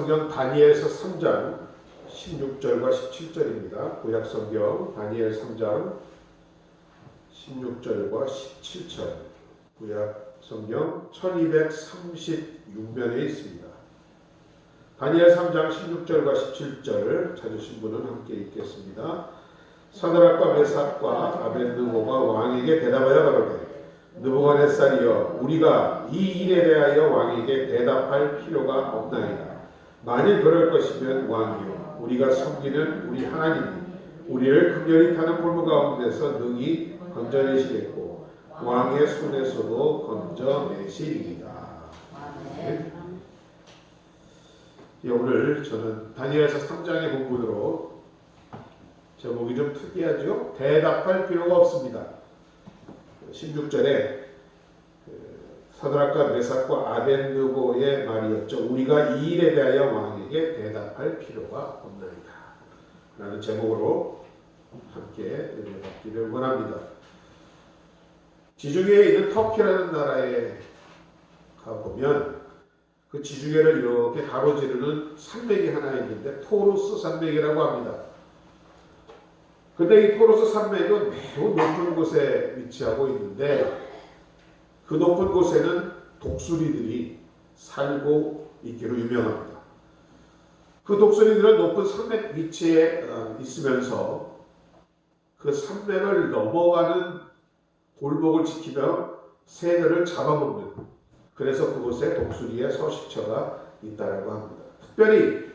성경 다니엘서 3장 16절과 17절입니다. 구약 성경 다니엘 3장 16절과 17절. 구약 성경 1236면에 있습니다. 다니엘 3장 16절과 17절 찾으신 분은 함께 읽겠습니다. 사드락과 메삭과 아벳느고가 왕에게 대답하여 가로되 느부갓네살이여, 우리가 이 일에 대하여 왕에게 대답할 필요가 없나이다. 만일 그럴 것이면 왕이여, 우리가 섬기는 우리 하나님이 우리를 극렬히 타는 불무 가운데서 능히 건져내시겠고 왕의 손에서도 건져내시리이다. 네. 오늘 저는 다니엘서 3장의 본문으로, 제목이 좀 특이하죠? 대답할 필요가 없습니다. 16절에 사드락과 메삭과 아벳느고의 말이었죠. 우리가 이 일에 대하여 왕에게 대답할 필요가 없나이다 라는 제목으로 함께 읽어봤기를 원합니다. 지중해에 있는 터키라는 나라에 가보면 그 지중해를 이렇게 가로지르는 산맥이 하나 있는데 토루스 산맥이라고 합니다. 근데 이 토루스 산맥은 매우 높은 곳에 위치하고 있는데 그 높은 곳에는 독수리들이 살고 있기로 유명합니다. 그 독수리들은 높은 산맥 위치에 있으면서 그 산맥을 넘어가는 골목을 지키며 새들을 잡아먹는, 그래서 그곳에 독수리의 서식처가 있다고 합니다. 특별히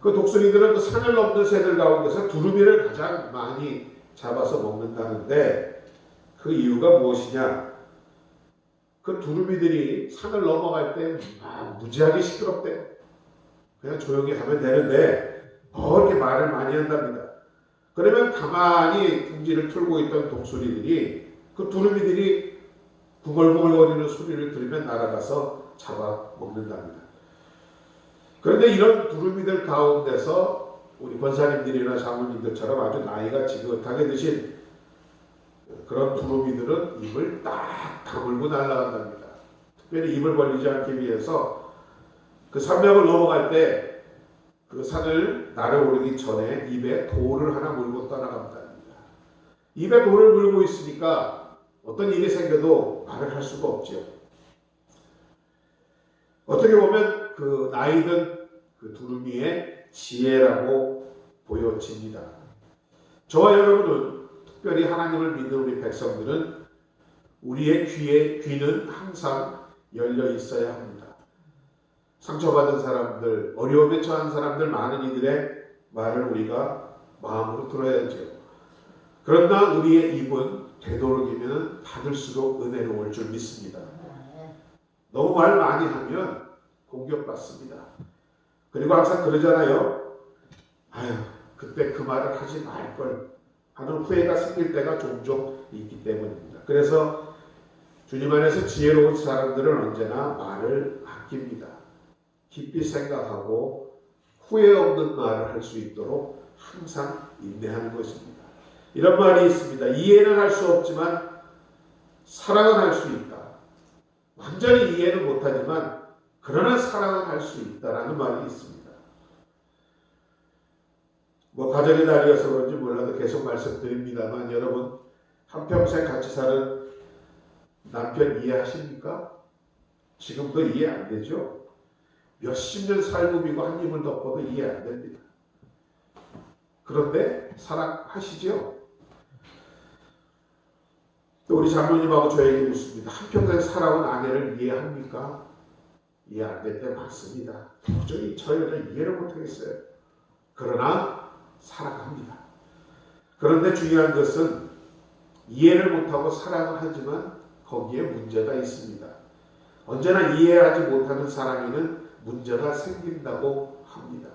그 독수리들은 그 산을 넘는 새들 가운데서 두루미를 가장 많이 잡아서 먹는다는데 그 이유가 무엇이냐? 그 두루미들이 산을 넘어갈 때 무지하게 시끄럽대. 그냥 조용히 가면 되는데 이렇게 말을 많이 한답니다. 그러면 가만히 둥지를 틀고 있던 독수리들이 그 두루미들이 구걸구걸거리는 소리를 들으면 날아가서 잡아먹는답니다. 그런데 이런 두루미들 가운데서 우리 권사님들이나 장로님들처럼 아주 나이가 지긋하게 드신 그런 두루미들은 입을 딱 다물고 날아간답니다. 특별히 입을 벌리지 않기 위해서 그 산맥을 넘어갈 때 그 산을 날아오르기 전에 입에 돌을 하나 물고 떠나갑니다. 입에 돌을 물고 있으니까 어떤 일이 생겨도 말을 할 수가 없죠. 어떻게 보면 그 나이든 그 두루미의 지혜라고 보여집니다. 저와 여러분은, 특별히 하나님을 믿는 우리 백성들은 우리의 귀는 항상 열려 있어야 합니다. 상처받은 사람들, 어려움에 처한 사람들, 많은 이들의 말을 우리가 마음으로 들어야죠. 그러나 우리의 입은 되도록이면 받을수록 은혜로울 줄 믿습니다. 너무 말 많이 하면 공격받습니다. 그리고 항상 그러잖아요. 그때 그 말을 하지 말걸 하는 후회가 생길 때가 종종 있기 때문입니다. 그래서 주님 안에서 지혜로운 사람들은 언제나 말을 아낍니다. 깊이 생각하고 후회 없는 말을 할 수 있도록 항상 인내하는 것입니다. 이런 말이 있습니다. 이해는 할 수 없지만 사랑은 할 수 있다. 완전히 이해는 못하지만 그러나 사랑은 할 수 있다라는 말이 있습니다. 가정의 날이어서 그런지 몰라도 계속 말씀드립니다만, 여러분 한평생 같이 사는 남편 이해하십니까? 지금도 이해 안 되죠? 몇십 년 살고 비고 한 입을 덮어도 이해 안 됩니다. 그런데 사랑하시죠? 또 우리 장로님하고 저에게 묻습니다. 한평생 살아온 아내를 이해합니까? 이해 안 될 때 많습니다. 도저히 저 여자 이해를 못하겠어요. 그러나 사랑합니다. 그런데 중요한 것은 이해를 못하고 사랑을 하지만 거기에 문제가 있습니다. 언제나 이해하지 못하는 사랑에는 문제가 생긴다고 합니다.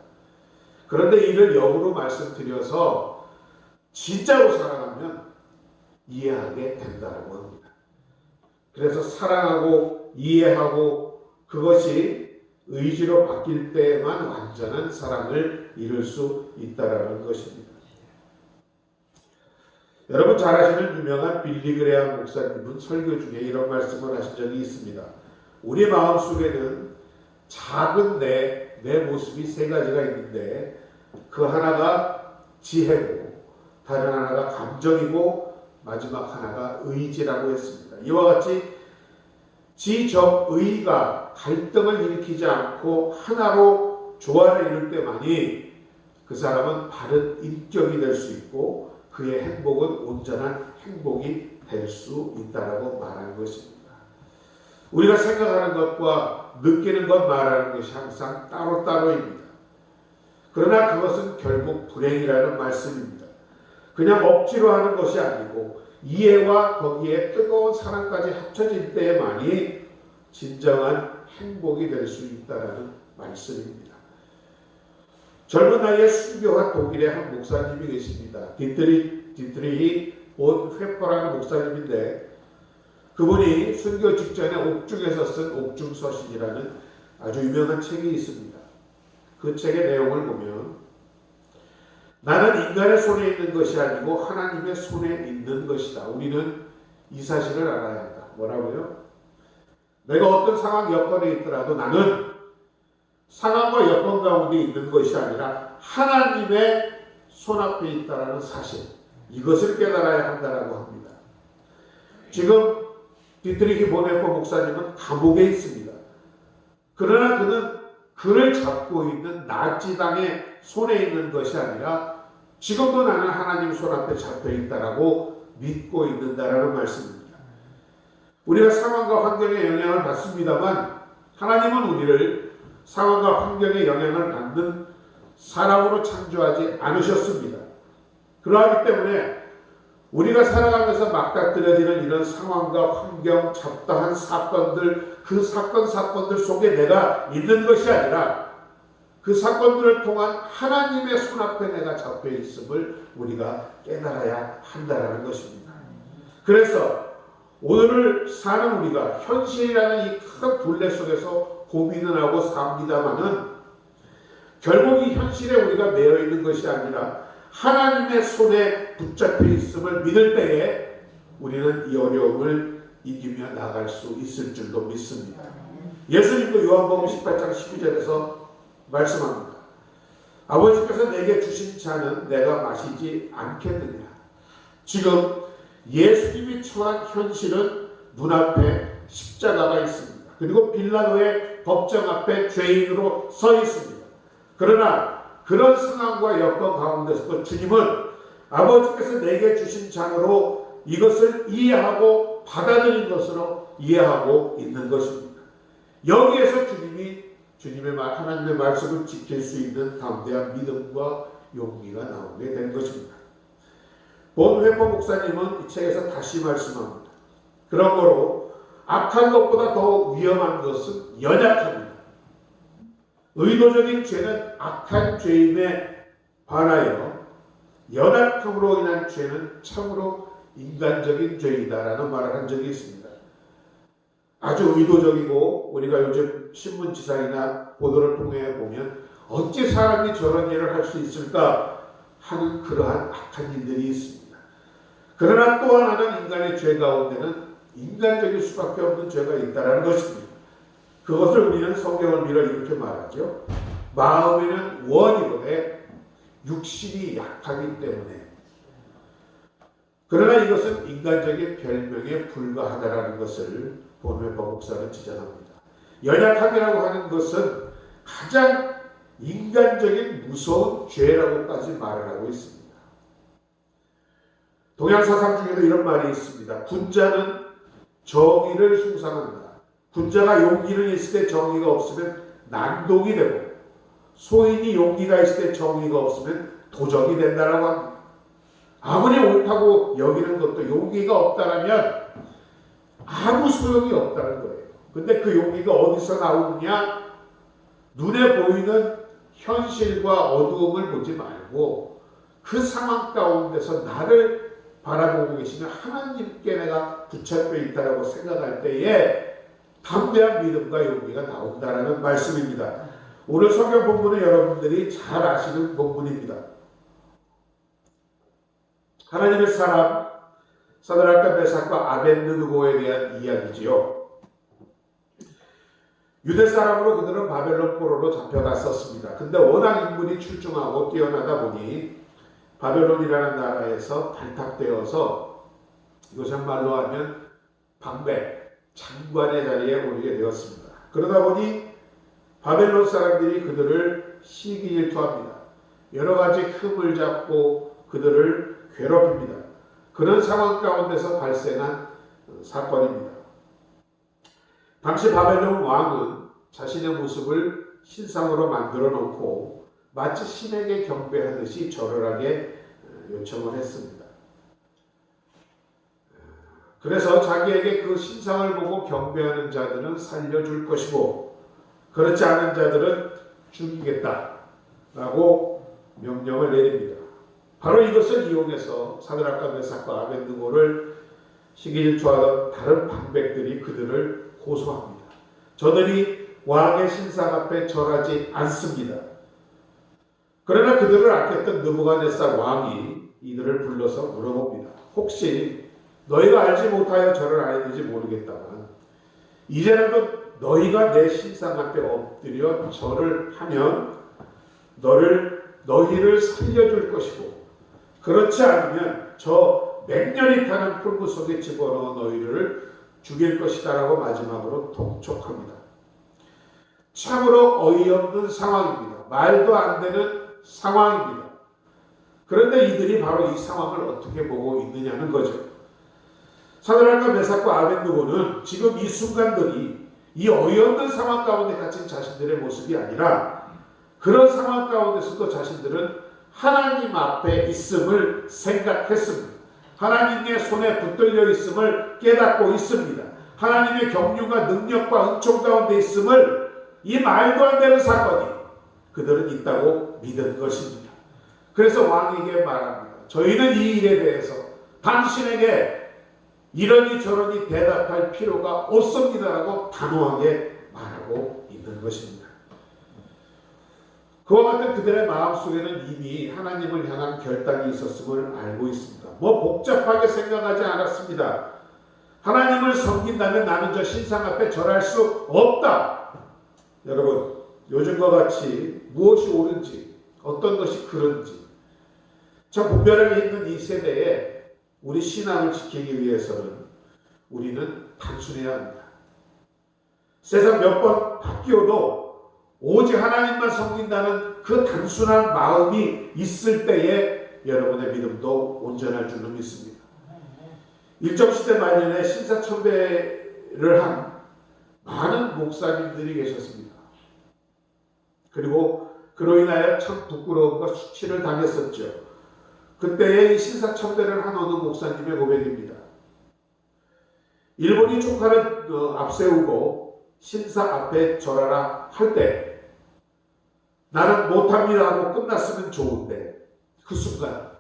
그런데 이를 역으로 말씀드려서 진짜로 사랑하면 이해하게 된다고 합니다. 그래서 사랑하고 이해하고 그것이 의지로 바뀔 때만 완전한 사랑을 이룰 수 있다는 것입니다. 여러분 잘 아시는 유명한 빌리 그레함 목사님은 설교 중에 이런 말씀을 하신 적이 있습니다. 우리 마음속에는 작은 내 내 모습이 세 가지가 있는데 그 하나가 지혜고 다른 하나가 감정이고 마지막 하나가 의지라고 했습니다. 이와 같이 지정의가 갈등을 일으키지 않고 하나로 조화를 이룰 때만이 그 사람은 바른 인격이 될 수 있고 그의 행복은 온전한 행복이 될 수 있다라고 말하는 것입니다. 우리가 생각하는 것과 느끼는 것 말하는 것이 항상 따로따로입니다. 그러나 그것은 결국 불행이라는 말씀입니다. 그냥 억지로 하는 것이 아니고 이해와 거기에 뜨거운 사랑까지 합쳐질 때에만이 진정한 행복이 될 수 있다는 말씀입니다. 젊은 나이에 순교한 독일의 한 목사님이 계십니다. 디트리히 본 회퍼라는 목사님인데 그분이 순교 직전에 옥중에서 쓴 옥중서신이라는 아주 유명한 책이 있습니다. 그 책의 내용을 보면 나는 인간의 손에 있는 것이 아니고 하나님의 손에 있는 것이다. 우리는 이 사실을 알아야 한다. 뭐라고요? 내가 어떤 상황 여건에 있더라도 나는 상황과 여건 가운데 있는 것이 아니라 하나님의 손앞에 있다라는 사실, 이것을 깨달아야 한다라고 합니다. 지금 디트리히 보네퍼 목사님은 감옥에 있습니다. 그러나 그는 그를 잡고 있는 나치당의 손에 있는 것이 아니라 지금도 나는 하나님 손앞에 잡혀 있다라고 믿고 있는다라는 말씀입니다. 우리가 상황과 환경에 영향을 받습니다만 하나님은 우리를 상황과 환경에 영향을 받는 사람으로 창조하지 않으셨습니다. 그러하기 때문에 우리가 살아가면서 막닥뜨려지는 이런 상황과 환경, 잡다한 사건들, 그 사건들 속에 내가 있는 것이 아니라 그 사건들을 통한 하나님의 손앞에 내가 잡혀 있음을 우리가 깨달아야 한다는 것입니다. 그래서 오늘을 사는 우리가 현실이라는 이 큰 둘레 속에서 고민을 하고 삽니다마는 결국 이 현실에 우리가 매여 있는 것이 아니라 하나님의 손에 붙잡혀 있음을 믿을 때에 우리는 이 어려움을 이기며 나갈 수 있을 줄도 믿습니다. 예수님도 요한복음 18장 12절에서 말씀합니다. 아버지께서 내게 주신 잔은 내가 마시지 않겠느냐. 지금 예수님이 처한 현실은 눈앞에 십자가가 있습니다. 그리고 빌라도의 법정 앞에 죄인으로 서 있습니다. 그러나 그런 상황과 여건 가운데서도 주님은 아버지께서 내게 주신 잔으로 이것을 이해하고 받아들인 것으로 이해하고 있는 것입니다. 여기에서 주님의 하나님의 말씀을 지킬 수 있는 담대한 믿음과 용기가 나오게 된 것입니다. 본 회퍼 목사님은 이 책에서 다시 말씀합니다. 그러므로 악한 것보다 더 위험한 것은 연약함입니다. 의도적인 죄는 악한 죄임에 반하여 연약함으로 인한 죄는 참으로 인간적인 죄이다라는 말을 한 적이 있습니다. 아주 의도적이고 우리가 요즘 신문지상이나 보도를 통해 보면 어찌 사람이 저런 일을 할 수 있을까 하는 그러한 악한 일들이 있습니다. 그러나 또 하나는 인간의 죄 가운데는 인간적일 수밖에 없는 죄가 있다는 것입니다. 그것을 우리는 성경을 밀어 이렇게 말하죠. 마음에는 원이로되 육신이 약하기 때문에. 그러나 이것은 인간적인 별명에 불과하다라는 것을 본회퍼 목사는 지적합니다. 연약함이라고 하는 것은 가장 인간적인 무서운 죄라고까지 말을 하고 있습니다. 동양사상 중에도 이런 말이 있습니다. 군자는 정의를 흉상한다. 군자가 용기는 있을 때 정의가 없으면 난독이 되고 소인이 용기가 있을 때 정의가 없으면 도적이 된다라고 합니다. 아무리 옳다고 여기는 것도 용기가 없다라면 아무 소용이 없다는 거예요. 근데 그 용기가 어디서 나오느냐? 눈에 보이는 현실과 어두움을 보지 말고 그 상황 가운데서 나를 바라보고 계시는 하나님께 내가 붙잡혀 있다라고 생각할 때에 담대한 믿음과 용기가 나온다라는 말씀입니다. 오늘 성경 본문은 여러분들이 잘 아시는 본문입니다. 하나님의 사람 사드락과 메삭과 아벳느고에 대한 이야기지요. 유대 사람으로 그들은 바벨론 포로로 잡혀갔었습니다. 근데 워낙 인물이 출중하고 뛰어나다 보니 바벨론이라는 나라에서 발탁되어서 요즘 말로 하면 방백, 장관의 자리에 오르게 되었습니다. 그러다 보니 바벨론 사람들이 그들을 시기질투합니다. 여러 가지 흠을 잡고 그들을 괴롭힙니다. 그런 상황 가운데서 발생한 사건입니다. 당시 바벨론 왕은 자신의 모습을 신상으로 만들어 놓고 마치 신에게 경배하듯이 절을 하게 요청을 했습니다. 그래서 자기에게 그 신상을 보고 경배하는 자들은 살려줄 것이고 그렇지 않은 자들은 죽이겠다라고 명령을 내립니다. 바로 이것을 이용해서 사드락과 메삭과 아벳느고를 시기질투하던 다른 방백들이 그들을 고소합니다. 저들이 왕의 신상 앞에 절하지 않습니다. 그러나 그들을 아꼈던 느부갓네살 왕이 이들을 불러서 물어봅니다. 혹시 너희가 알지 못하여 절을 안 했는지 모르겠다만 이제라도 너희가 내 신상 앞에 엎드려 절을 하면 너희를 살려줄 것이고 그렇지 않으면 저 맹렬히 타는 풀무 속에 집어넣어 너희를 죽일 것이다 라고 마지막으로 독촉합니다. 참으로 어이없는 상황입니다. 말도 안 되는 상황입니다. 그런데 이들이 바로 이 상황을 어떻게 보고 있느냐는 거죠. 사드락과 메삭과 아벳느고는 지금 이 순간들이 이 어이없는 상황 가운데 갇힌 자신들의 모습이 아니라 그런 상황 가운데서도 자신들은 하나님 앞에 있음을 생각했습니다. 하나님의 손에 붙들려 있음을 깨닫고 있습니다. 하나님의 경륜과 능력과 은총 가운데 있음을 이 말도 안 되는 사건이 그들은 있다고 믿은 것입니다. 그래서 왕에게 말합니다. 저희는 이 일에 대해서 당신에게 이러니 저러니 대답할 필요가 없습니다라고 단호하게 말하고 있는 것입니다. 그와 같은 그들의 마음속에는 이미 하나님을 향한 결단이 있었음을 알고 있습니다. 뭐 복잡하게 생각하지 않았습니다. 하나님을 섬긴다면 나는 저 신상 앞에 절할 수 없다. 여러분, 요즘과 같이 무엇이 옳은지 어떤 것이 그런지 참 분별하게 있는 이 세대에 우리 신앙을 지키기 위해서는 우리는 단순해야 합니다. 세상 몇 번 바뀌어도 오직 하나님만 섬긴다는 그 단순한 마음이 있을 때에 여러분의 믿음도 온전할 줄로 믿습니다. 일정시대 말년에 신사참배를 한 많은 목사님들이 계셨습니다. 그리고 그로 인하여 참 부끄러움과 수치를 당했었죠. 그때의 이 신사참배를 한 어느 목사님의 고백입니다. 일본이 총칼을 앞세우고 신사 앞에 절하라 할 때 나는 못합니다 하고 끝났으면 좋은데 그 순간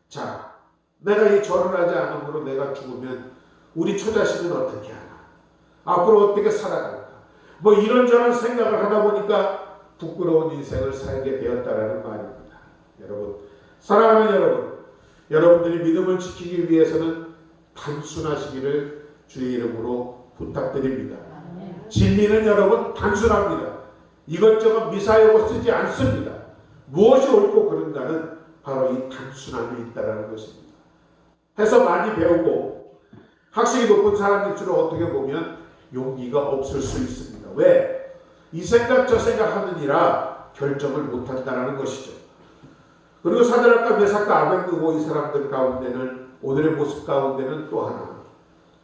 자 내가 이 절을 하지 않으므로 내가 죽으면 우리 처자식은 어떻게 하나 앞으로 어떻게 살아갈까 뭐 이런저런 생각을 하다 보니까 부끄러운 인생을 살게 되었다라는 말입니다. 여러분 사랑하는 여러분들이 믿음을 지키기 위해서는 단순하시기를 주의 이름으로 부탁드립니다. 진리는 여러분 단순합니다. 이것저것 미사여고 쓰지 않습니다. 무엇이 옳고 그른가는 바로 이 단순함이 있다는 것입니다. 해서 많이 배우고 학식이 높은 사람들일수록 어떻게 보면 용기가 없을 수 있습니다. 왜? 이 생각 저 생각 하느니라 결정을 못한다는 것이죠. 그리고 사드락과 메삭과 아벳느고 이 사람들 가운데는 오늘의 모습 가운데는 또 하나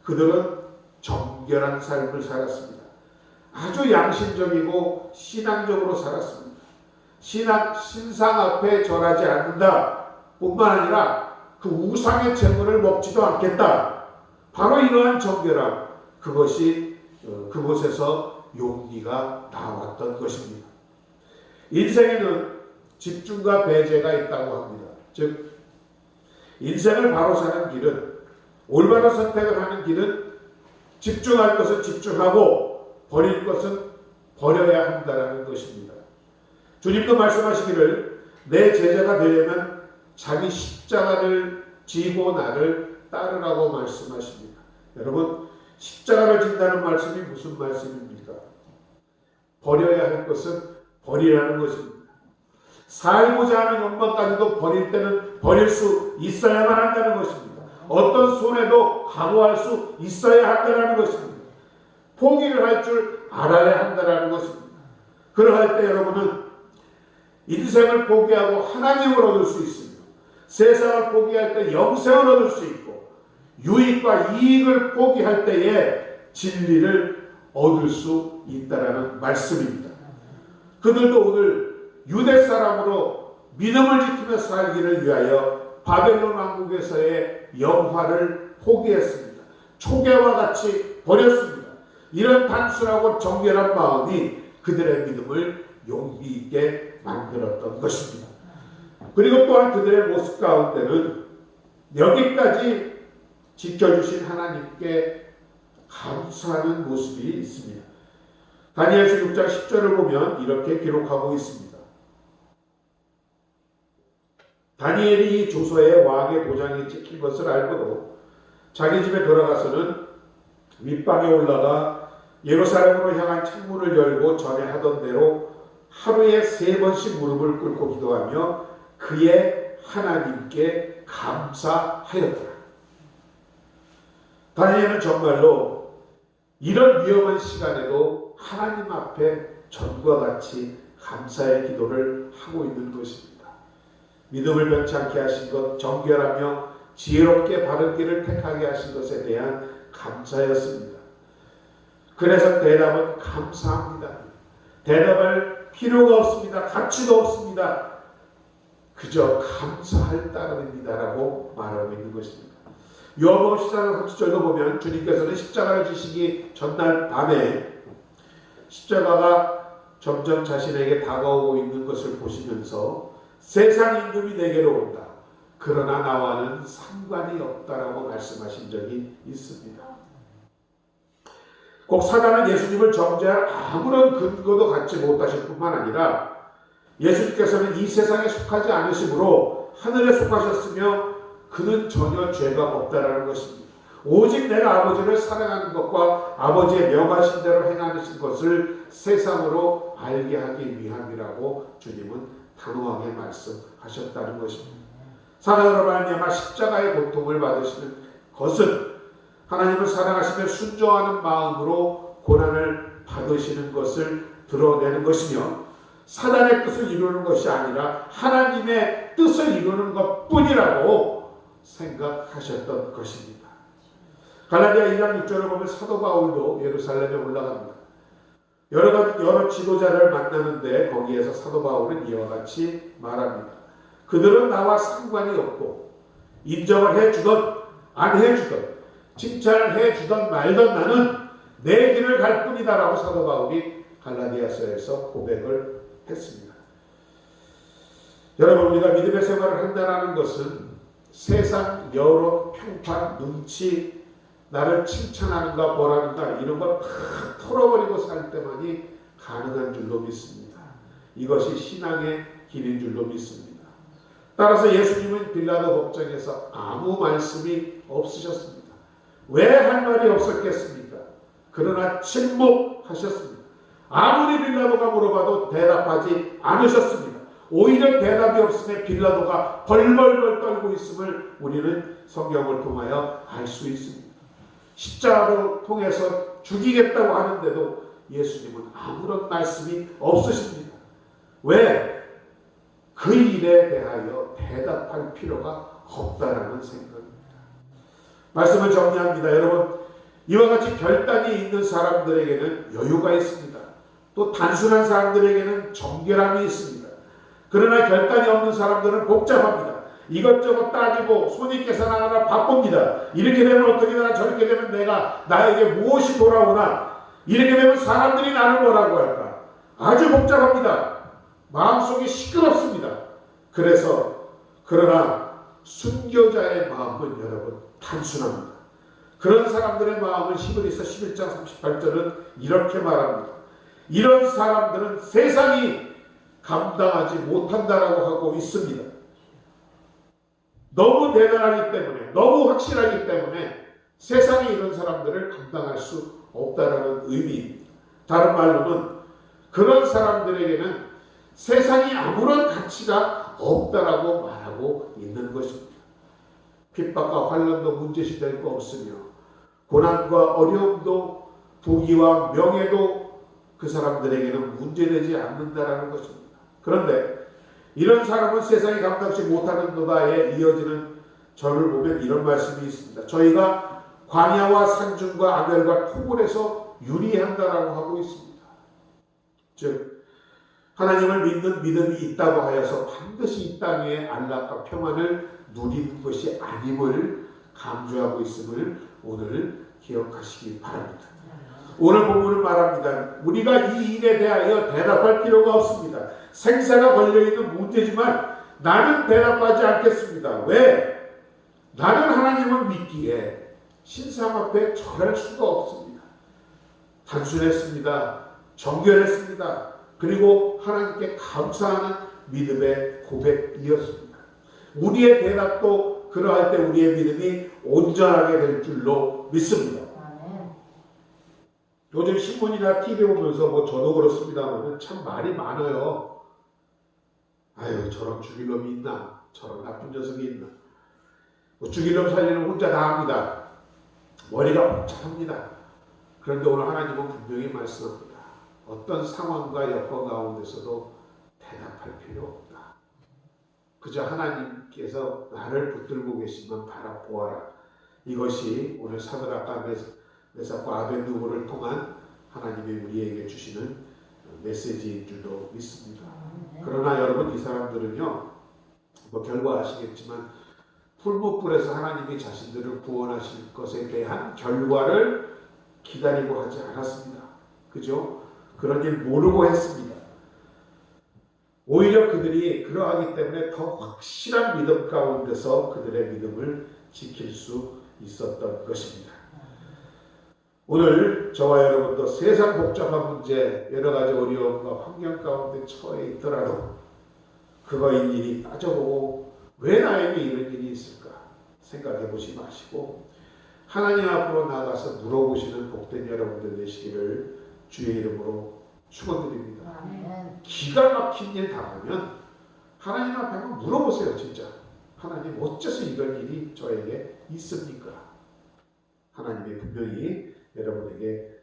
그들은 정결한 삶을 살았습니다. 아주 양심적이고 신앙적으로 살았습니다. 신상 앞에 절하지 않는다 뿐만 아니라 그 우상의 재물을 먹지도 않겠다. 바로 이러한 정결함 그것이 그곳에서 용기가 나왔던 것입니다. 인생에는 집중과 배제가 있다고 합니다. 즉 인생을 바로 사는 길은 올바른 선택을 하는 길은 집중할 것은 집중하고 버릴 것은 버려야 한다는 것입니다. 주님도 말씀하시기를 내 제자가 되려면 자기 십자가를 지고 나를 따르라고 말씀하십니다. 여러분 십자가를 진다는 말씀이 무슨 말씀입니까? 버려야 할 것은 버리라는 것입니다. 살고자 하는 욕망까지도 버릴 때는 버릴 수 있어야만 한다는 것입니다. 어떤 손해도 감수할 수 있어야 한다는 것입니다. 포기를 할 줄 알아야 한다는 것입니다. 그러할 때 여러분은 인생을 포기하고 하나님을 얻을 수 있습니다. 세상을 포기할 때 영생을 얻을 수 있고, 유익과 이익을 포기할 때에 진리를 얻을 수 있다는 말씀입니다. 그들도 오늘 유대 사람으로 믿음을 지키며 살기를 위하여 바벨론 왕국에서의 영화를 포기했습니다. 초계와 같이 버렸습니다. 이런 단순하고 정결한 마음이 그들의 믿음을 용기 있게 만들었던 것입니다. 그리고 또한 그들의 모습 가운데는 여기까지 지켜주신 하나님께 감사하는 모습이 있습니다. 다니엘서 6장 10절을 보면 이렇게 기록하고 있습니다. 다니엘이 이 조서에 왕의 도장이 찍힌 것을 알고도 자기 집에 돌아가서는 윗방에 올라가 예루살렘으로 향한 창문을 열고 전에 하던 대로 하루에 3번씩 무릎을 꿇고 기도하며 그의 하나님께 감사하였더라. 다니엘은 정말로 이런 위험한 시간에도 하나님 앞에 전과 같이 감사의 기도를 하고 있는 것입니다. 믿음을 변치 않게 하신 것, 정결하며 지혜롭게 바른 길을 택하게 하신 것에 대한 감사였습니다. 그래서 대답은 감사합니다. 대답할 필요가 없습니다. 가치도 없습니다. 그저 감사할 따름입니다라고 말하고 있는 것입니다. 요한복음 14장 30절도 보면 주님께서는 십자가를 지시기 전날 밤에 십자가가 점점 자신에게 다가오고 있는 것을 보시면서 세상 임금이 내게로 온다. 그러나 나와는 상관이 없다라고 말씀하신 적이 있습니다. 꼭 사단은 예수님을 정죄할 아무런 근거도 갖지 못하실 뿐만 아니라 예수님께서는 이 세상에 속하지 않으시므로 하늘에 속하셨으며 그는 전혀 죄가 없다라는 것입니다. 오직 내가 아버지를 사랑하는 것과 아버지의 명하신 대로 행하는 것을 세상으로 알게 하기 위함이라고 주님은 단호하게 말씀하셨다는 것입니다. 사랑으로 말미암아 십자가의 고통을 받으시는 것은 하나님을 사랑하시며 순종하는 마음으로 고난을 받으시는 것을 드러내는 것이며 사단의 뜻을 이루는 것이 아니라 하나님의 뜻을 이루는 것뿐이라고 생각하셨던 것입니다. 갈라디아 2장 6절을 보면 사도 바울도 예루살렘에 올라갑니다. 여러 지도자를 만나는데 거기에서 사도 바울은 이와 같이 말합니다. 그들은 나와 상관이 없고 인정을 해주던 안 해주던 칭찬을 해주던 말던 나는 내 길을 갈 뿐이다라고 사도 바울이 갈라디아서에서 고백을 했습니다. 여러분, 우리가 믿음의 생활을 한다는 것은 세상 여러 평판, 눈치, 나를 칭찬하는가 뭐라는가 이런 걸 다 털어버리고 살 때만이 가능한 줄로 믿습니다. 이것이 신앙의 길인 줄로 믿습니다. 따라서 예수님은 빌라도 법정에서 아무 말씀이 없으셨습니다. 왜 할 말이 없었겠습니까? 그러나 침묵하셨습니다. 아무리 빌라도가 물어봐도 대답하지 않으셨습니다. 오히려 대답이 없음에 빌라도가 벌벌벌 떨고 있음을 우리는 성경을 통하여 알 수 있습니다. 십자가를 통해서 죽이겠다고 하는데도 예수님은 아무런 말씀이 없으십니다. 왜? 그 일에 대하여 대답할 필요가 없다라는 생각입니다. 말씀을 정리합니다. 여러분, 이와 같이 결단이 있는 사람들에게는 여유가 있습니다. 또 단순한 사람들에게는 정결함이 있습니다. 그러나 결단이 없는 사람들은 복잡합니다. 이것저것 따지고 손익 계산하느라 바쁩니다. 이렇게 되면 어떻게 되나 저렇게 되면 나에게 무엇이 돌아오나 이렇게 되면 사람들이 나를 뭐라고 할까 아주 복잡합니다. 마음속이 시끄럽습니다. 그러나 순교자의 마음은 여러분 단순합니다. 그런 사람들의 마음은 히브리서 11장 38절은 이렇게 말합니다. 이런 사람들은 세상이 감당하지 못한다라고 하고 있습니다. 너무 대단하기 때문에, 너무 확실하기 때문에 세상이 이런 사람들을 감당할 수 없다라는 의미입니다. 다른 말로는 그런 사람들에게는 세상이 아무런 가치가 없다라고 말하고 있는 것입니다. 핍박과 환난도 문제시 될 거 없으며 고난과 어려움도 부귀와 명예도 그 사람들에게는 문제되지 않는다라는 것입니다. 그런데 이런 사람은 세상이 감당치 못하는도다에 이어지는 절을 보면 이런 말씀이 있습니다. 저희가 광야와 산중과 아벨과 토굴에서 유리한다라고 하고 있습니다. 즉 하나님을 믿는 믿음이 있다고 하여서 반드시 이 땅의 안락과 평안을 누리는 것이 아님을 강조하고 있음을 오늘 기억하시기 바랍니다. 오늘 본문은 말합니다. 우리가 이 일에 대하여 대답할 필요가 없습니다. 생사가 걸려있는 문제지만 나는 대답하지 않겠습니다. 왜? 나는 하나님을 믿기에 신상 앞에 절할 수가 없습니다. 단순했습니다. 정결했습니다. 그리고 하나님께 감사하는 믿음의 고백이었습니다. 우리의 대답도 그러할 때 우리의 믿음이 온전하게 될 줄로 믿습니다. 요즘 신문이나 TV 보면서 저도 그렇습니다만 참 말이 많아요. 아유, 저런 죽일 놈이 있나? 저런 나쁜 녀석이 있나? 죽일 놈 살리는 혼자 다 합니다. 머리가 복잡합니다. 그런데 오늘 하나님은 분명히 말씀합니다. 어떤 상황과 여건 가운데서도 대답할 필요 없다. 그저 하나님께서 나를 붙들고 계시면 바라보아라. 이것이 오늘 사드락과 메삭과 아벤누고를 통한 하나님이 우리에게 주시는 메시지인 줄로 믿습니다. 그러나 여러분, 이 사람들은요, 결과 아시겠지만 풀무불에서 하나님이 자신들을 구원하실 것에 대한 결과를 기다리고 하지 않았습니다. 그죠? 그런 일 모르고 했습니다. 오히려 그들이 그러하기 때문에 더 확실한 믿음 가운데서 그들의 믿음을 지킬 수 있었던 것입니다. 오늘 저와 여러분도 세상 복잡한 문제, 여러 가지 어려움과 환경 가운데 처해 있더라도 그거 일일이 따져보고 왜 나에게 이런 일이 있을까 생각해 보지 마시고 하나님 앞으로 나가서 물어보시는 복된 여러분들 되시기를 주의 이름으로 축원드립니다. 기가 막힌 일 당하면 하나님 앞에 한번 물어보세요. 진짜 하나님, 어째서 이런 일이 저에게 있습니까? 하나님이 분명히 여러분에게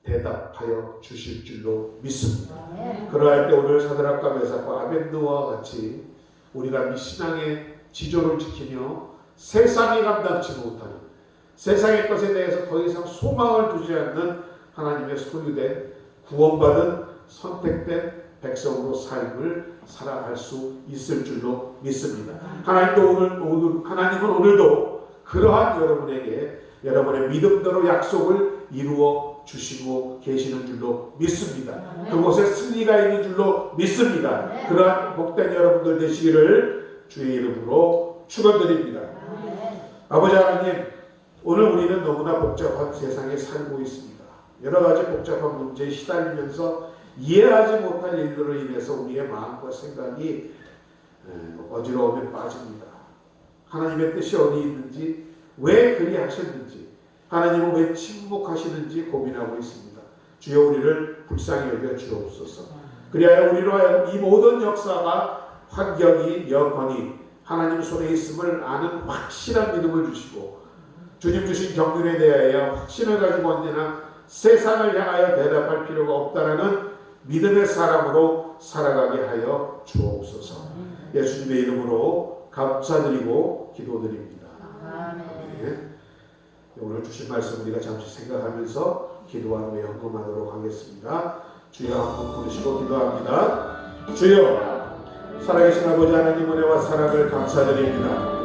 대답하여 주실 줄로 믿습니다. 그러할 때 오늘 사드락과 메삭과 아벤느고와 같이 우리가 신앙의 지조를 지키며 세상이 감당치 못하는 세상의 것에 대해서 더 이상 소망을 두지 않는 하나님의 소유된 구원받은 선택된 백성으로 삶을 살아갈 수 있을 줄로 믿습니다. 하나님은 오늘도 그러한 여러분에게 여러분의 믿음대로 약속을 이루어 주시고 계시는 줄로 믿습니다. 그곳에 승리가 있는 줄로 믿습니다. 그러한 복된 여러분들 되시기를 주의 이름으로 축원드립니다. 아버지 하나님, 오늘 우리는 너무나 복잡한 세상에 살고 있습니다. 여러 가지 복잡한 문제에 시달리면서 이해하지 못할 일들로 인해서 우리의 마음과 생각이 어지러움에 빠집니다. 하나님의 뜻이 어디 있는지, 왜 그리 하셨는지, 하나님은 왜 침묵하시는지 고민하고 있습니다. 주여, 우리를 불쌍히 여겨 주옵소서. 그리하여 우리로 하여금 이 모든 역사가, 환경이, 여건이 하나님 손에 있음을 아는 확실한 믿음을 주시고 주님 주신 경륜에 대하여 확신을 가지고 언제나 세상을 향하여 대답할 필요가 없다라는 믿음의 사람으로 살아가게 하여 주옵소서. 예수님의 이름으로 감사드리고 기도드립니다. 아멘. 오늘 주신 말씀 우리가 잠시 생각하면서 기도하는 후에 헌금하도록 하겠습니다. 주여, 한번 부르시고 기도합니다. 주여, 살아계신 아버지 하나님 은혜와 사랑을 감사드립니다.